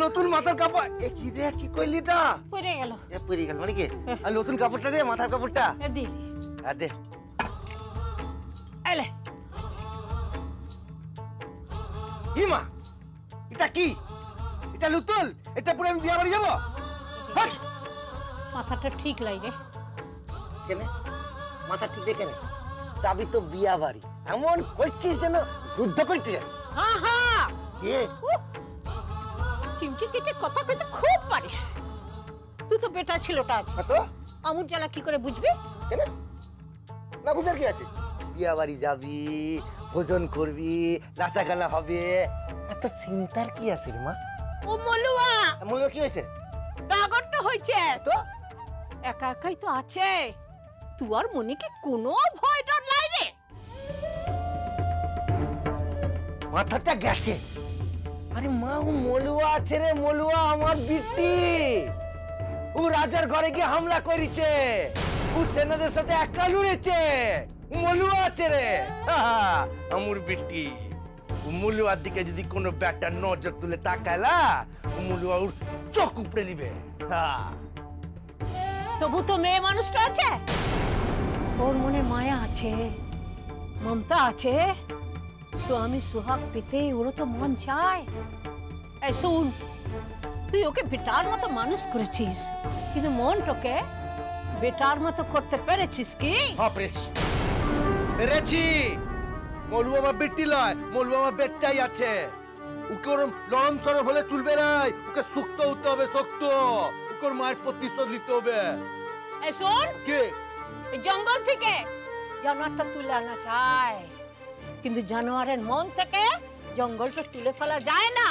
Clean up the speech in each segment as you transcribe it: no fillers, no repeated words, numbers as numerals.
নতুন মাথার কাপড় এ কি রে কি কইলিটা পড়ে গেল মানে কি আর নতুন কাপড়টা দে মাথার কাপড়টা দি দে এলে হিমা এটা কি এটা লুতুল এটা পুরো আমি বিয়া বাড়ি যাব মাথাটা ঠিক লাগে কেন মাথা ঠিক কেন যাবি তো বিয়া বাড়ি এমন করছিস যেন যুদ্ধ করতে যাবি আহা কে চিমচি কেটে কথা কইতে খুব পারিস তুই তো বেটা ছিলটা আছিস তো আমুর জ্বালা কি করে বুঝবি কেন না বুঝার কি আছে বিয়া বাড়ি যাবি ভোজন করবি নাচা গানা হবে এত চিন্তার কি আছে রে মা ও মলুয়া মলুয়া কি হয়েছে ডাগরটা হয়েছে তো একা একাই তো আছে তুই আর মনে কি কোনো ভয় ডর নাই রে মাথাটা গেছে আরে মা ও মলুয়া আছে রে মলুয়া আমার বিটি ও রাজার ঘরে গিয়ে হামলা করেছে ও সেনাদের সাথে একা লড়েছে মলুয়া আছে রে আমার বিটি মলুয়ার দিকে যদি কোনো ব্যাটার নজর তুলে তাকালা মলুয়া ওর চোখ উপড়ে দিবে তবু তো মেয়ে মানুষটা আছে ওর মনে মায়া আছে মমতা আছে স্বামী সুহাগ পেতে ওরও তো মন চায় এই শুন তুই ওকে বেটার মতো মানুষ করেছিস কিন্তু মনটাকে বেটার মতো করতে পেরেছিস কি হ্যাঁ পেরেছি মলুয়া আমার বেটি লয় মলুয়া আমার বেটটাই আছে ওকে ওরম নরম সরম হলে চলবে নাই ওকে শক্ত হতে হবে শক্ত ওকে মায়ের প্রতিশোধ নিতে হবে এই শোন কে এই জঙ্গল থেকে জানোয়ারটা তুলে আনা চায় কিন্তু জানোয়ারের মন থেকে জঙ্গলটা তুলে ফেলা যায় না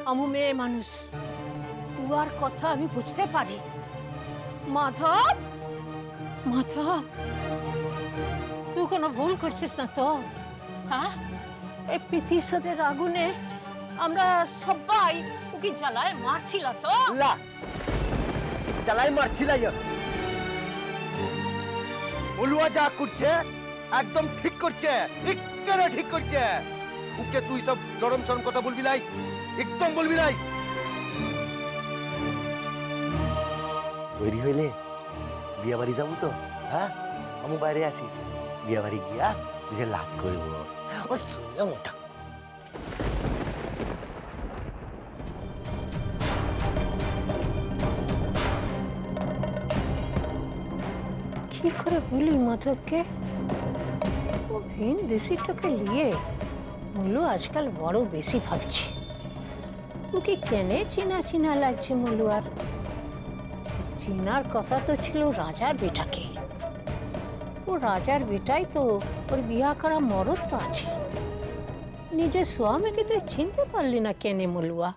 আমু মেয়ে মানুষ উয়ার কথা আমি বুঝতে পারি মাধব মাধব তুই কোনো ভুল করছিস না তো হ্যাঁ এই প্রতিশোধের আগুনে আমরা সবাই ওকে জ্বালায় মারছিল তো লা জ্বালায় মারছিল মলুয়া যা করছে একদম ঠিক করছে একেবারে ঠিক করছে ওকে তুই সব নরম সরম কথা বলবি নাই একদম বলবি নাই তৈরি হইলে বিয়া বাড়ি যাবো তো হ্যাঁ আমি বাইরে আছি বিয়া বাড়ি গিয়া তুই লাজ করব ও শুনে মোটা কি করে বলি মাধবকে ও ভিন দেশিটাকে নিয়ে মলু আজকাল বড় বেশি ভাবছি ওকে কেনে চিনা চিনা লাগছে মলু আর চিনার কথা তো ছিল রাজার বেটাকে ও রাজার বেটাই তো ওর বিয়া করা মরদ তো আছে নিজের স্বামীকে তো চিনতে পারলি না কেনে মলুয়া